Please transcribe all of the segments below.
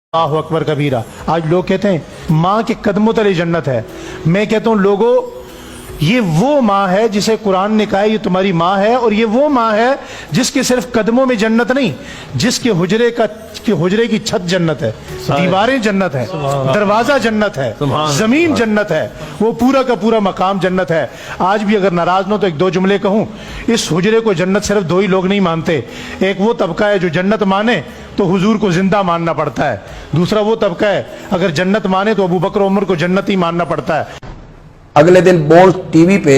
अल्लाहु अकबर कबीरा। आज लोग कहते हैं माँ के कदमों तले जन्नत है। मैं कहता हूँ लोगों, ये वो माँ है जिसे कुरान ने कहा है ये तुम्हारी माँ है, और ये वो माँ है जिसके सिर्फ कदमों में जन्नत नहीं, जिसके हुजरे की छत जन्नत है, दीवारें जन्नत है, दरवाजा जन्नत है, जमीन जन्नत है, वो पूरा का पूरा मकाम जन्नत है। आज भी अगर नाराज न हो तो एक दो जुमले कहूँ, इस हुजरे को जन्नत सिर्फ दो ही लोग नहीं मानते। एक वो तबका है जो जन्नत माने तो हुजूर को जिंदा मानना पड़ता है, दूसरा वो तबका है अगर जन्नत माने तो अबू बकर उमर को जन्नती मानना पड़ता है। अगले दिन बोल्ड टीवी पे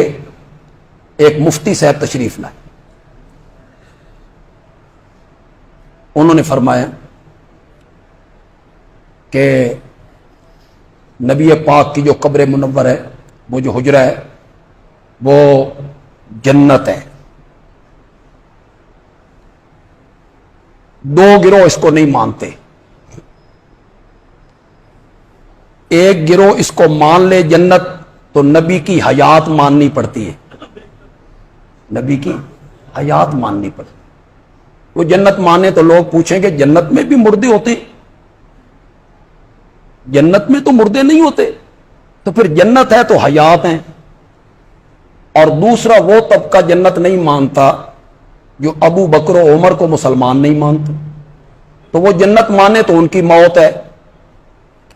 एक मुफ्ती साहब तशरीफ लाए। उन्होंने फरमाया कि नबी पाक की जो कब्र मुनव्वर है, वो जो हुजरा है, वो जन्नत है। दो गिरोह इसको नहीं मानते। एक गिरोह इसको मान ले जन्नत तो नबी की हयात माननी पड़ती है, नबी की हयात माननी पड़ती। वो जन्नत माने तो लोग पूछेंगे जन्नत में भी मुर्दे होते? जन्नत में तो मुर्दे नहीं होते, तो फिर जन्नत है तो हयात है। और दूसरा वो तबका जन्नत नहीं मानता जो अबू बकर और उमर को मुसलमान नहीं मानते। तो वो जन्नत माने तो उनकी मौत है।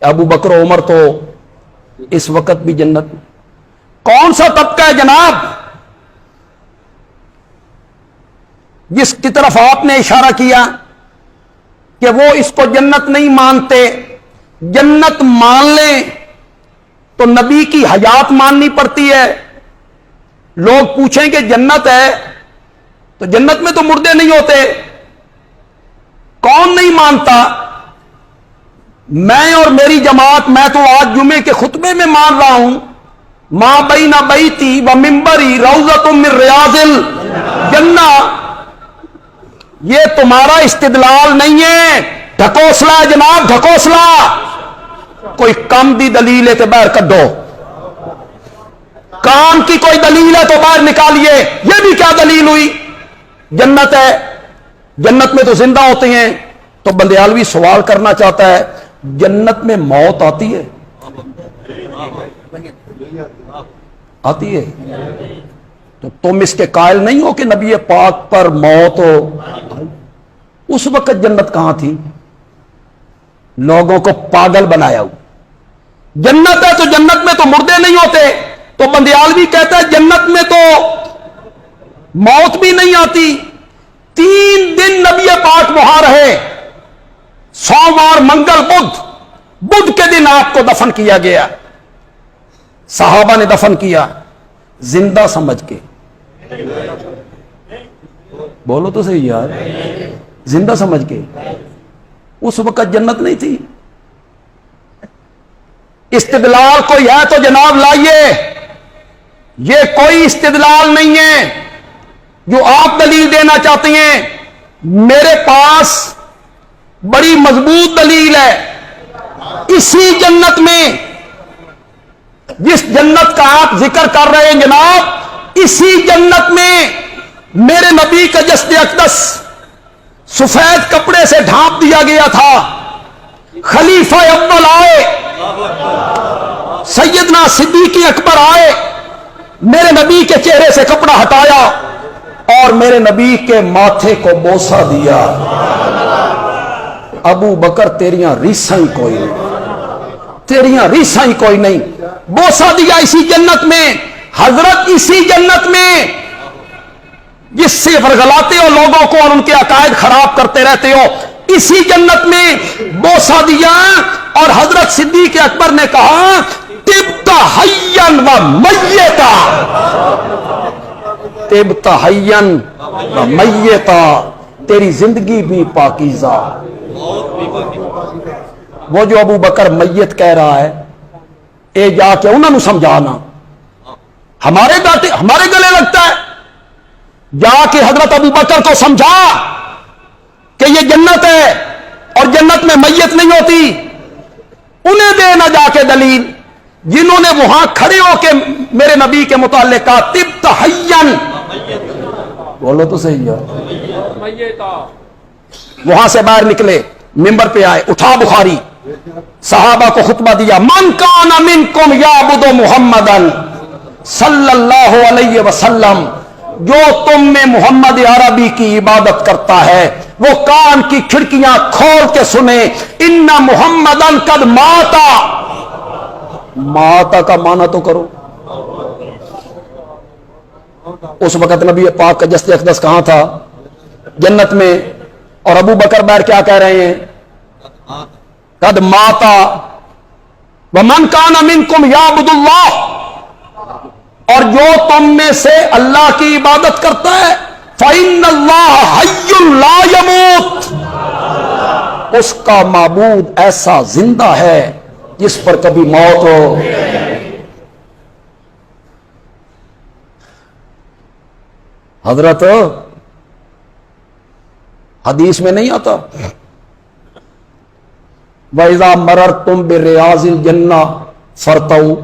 अबू बकर और उमर तो इस वक्त भी जन्नत में। कौन सा तबका है जनाब जिसकी तरफ आपने इशारा किया कि वो इसको जन्नत नहीं मानते? जन्नत मान ले तो नबी की हयात माननी पड़ती है। लोग पूछेंगे जन्नत है तो जन्नत में तो मुर्दे नहीं होते, कौन नहीं मानता? मैं और मेरी जमात, मैं तो आज जुमे के खुतबे में मान रहा हूं, मां बैना बैती व मिंबरी रौज़तुम मिन रियाज़िल जन्ना। ये तुम्हारा इस्तिदलाल नहीं है, ढकोसला जनाब, ढकोसला। कोई काम दी दलील है तो बाहर कड्डो, काम की कोई दलील है तो बाहर निकालिए। ये भी क्या दलील हुई? जन्नत है, जन्नत में तो जिंदा होते हैं। तो बंदयालवी सवाल करना चाहता है, जन्नत में मौत आती है? आती है। तो तुम इसके कायल नहीं हो कि नबी पाक पर मौत हो? उस वक्त जन्नत कहां थी? लोगों को पागल बनाया हुआ। जन्नत है तो जन्नत में तो मुर्दे नहीं होते। तो बंदयालवी कहता है जन्नत में तो मौत भी नहीं आती। 3 दिन नबी पाक वहां रहे, सोमवार, मंगल, बुध के दिन आपको दफन किया गया। सहाबा ने दफन किया जिंदा समझ के। बोलो तो सही यार, जिंदा समझ के। उस वक्त जन्नत नहीं थी। इस्तिदलाल कोई है तो जनाब लाइए। ये कोई इस्तिदलाल नहीं है जो आप दलील देना चाहते हैं। मेरे पास बड़ी मजबूत दलील है। इसी जन्नत में, जिस जन्नत का आप जिक्र कर रहे हैं जनाब, इसी जन्नत में मेरे नबी का जस्द अक़दस सफेद कपड़े से ढांप दिया गया था। खलीफा अव्वल आए, सैयदना सिद्दीक़ अकबर आए, मेरे नबी के चेहरे से कपड़ा हटाया और मेरे नबी के माथे को बोसा दिया। अबू बकर तेरियां रीसां ही कोई नहीं, तेरियां रीसां ही कोई नहीं। बोसा दिया इसी जन्नत में। हजरत इसी जन्नत में जिससे वरगलाते हो लोगों को और उनके अकायद खराब करते रहते हो, इसी जन्नत में बोसा दिया। और हजरत सिद्दीक़ अकबर ने कहा तिब्ता हय्यन व मय्यता, तिब्ता हय्यन व मय्यता, तेरी जिंदगी भी पाकीज़ा। वो जो अबू बकर मैयत कह रहा है, ए जाके उन्होंने समझाना। हमारे गले लगता है, जाके हजरत अबू बकर को समझा कि ये जन्नत है और जन्नत में मैयत नहीं होती। उन्हें देना जाके दलील, जिन्होंने वहां खड़े होके मेरे नबी के मुताल्लिक कहा तिब्ता हय्यन। बोलो तो सही है। वहां से बाहर निकले, मिंबर पे आए, उठा बुखारी, सहाबा को खुतबा दिया, मन कान मिनकुम याबुदु मुहम्मदन सल्लल्लाहु अलैहि वसल्लम, जो तुम में मोहम्मद अरबी की इबादत करता है वो कान की खिड़कियां खोल के सुने, इन्ना मुहम्मदन कद माता, माता का माना तो करो। उस वक्त नबी पाक का जस्ते अक़दस कहां था? जन्नत में। और अबू बकर बैठ क्या कह रहे हैं? कद माता व मन कान मिनकुम याबुदुल्लाह, और जो तुम में से अल्लाह की इबादत करता है, फ़इन्नल्लाह हय्युन ला यमूत, उसका माबूद ऐसा जिंदा है जिस पर कभी मौत हो। हजरत हदीस में नहीं आता, वइज़ा मररतुम बिरियाज़िल जन्ना फरतऊ,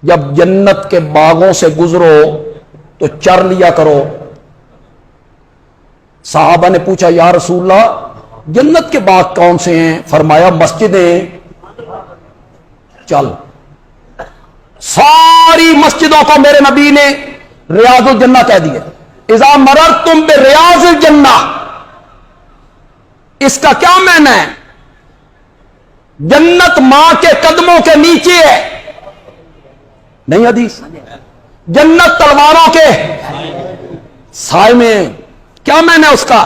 जब जन्नत के बागों से गुजरो तो चर लिया करो। साहबा ने पूछा, या रसूलल्लाह जन्नत के बाग कौन से हैं? फरमाया मस्जिदें। चल, सारी मस्जिदों को मेरे नबी ने रियाजुल जन्ना कह दिया। इज़ा मररतुम बिरियाज़िल जन्ना, इसका क्या माना है? जन्नत मां के कदमों के नीचे है, नहीं हदीस। जन्नत तलवारों के साए में, क्या माना है उसका?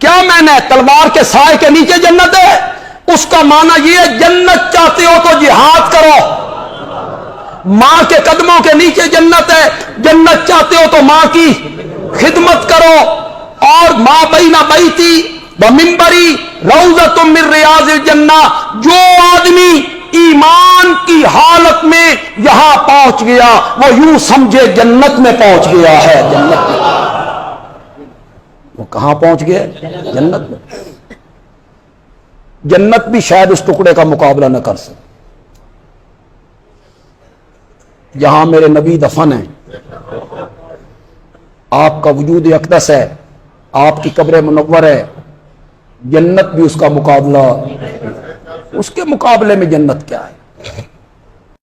क्या माना है? तलवार के साए के नीचे जन्नत है। उसका माना यह है, जन्नत चाहते हो तो जिहाद करो, मां के कदमों के नीचे जन्नत है। जन्नत चाहते हो तो मां की खिदमत करो। और मां बैना बैती व मिंबरी रौज़तुम मिन रियाज़िल जन्ना, जो आदमी ईमान की हालत में यहां पहुंच गया वो यूं समझे जन्नत में पहुंच गया है। जन्नत में वो कहां पहुंच गया? जन्नत में। जन्नत भी शायद उस टुकड़े का मुकाबला न कर सके जहां मेरे नबी दफन है, आपका वजूद अक़दस है, आपकी कब्र मुनव्वर है। जन्नत भी उसका मुकाबला, उसके मुकाबले में जन्नत क्या है?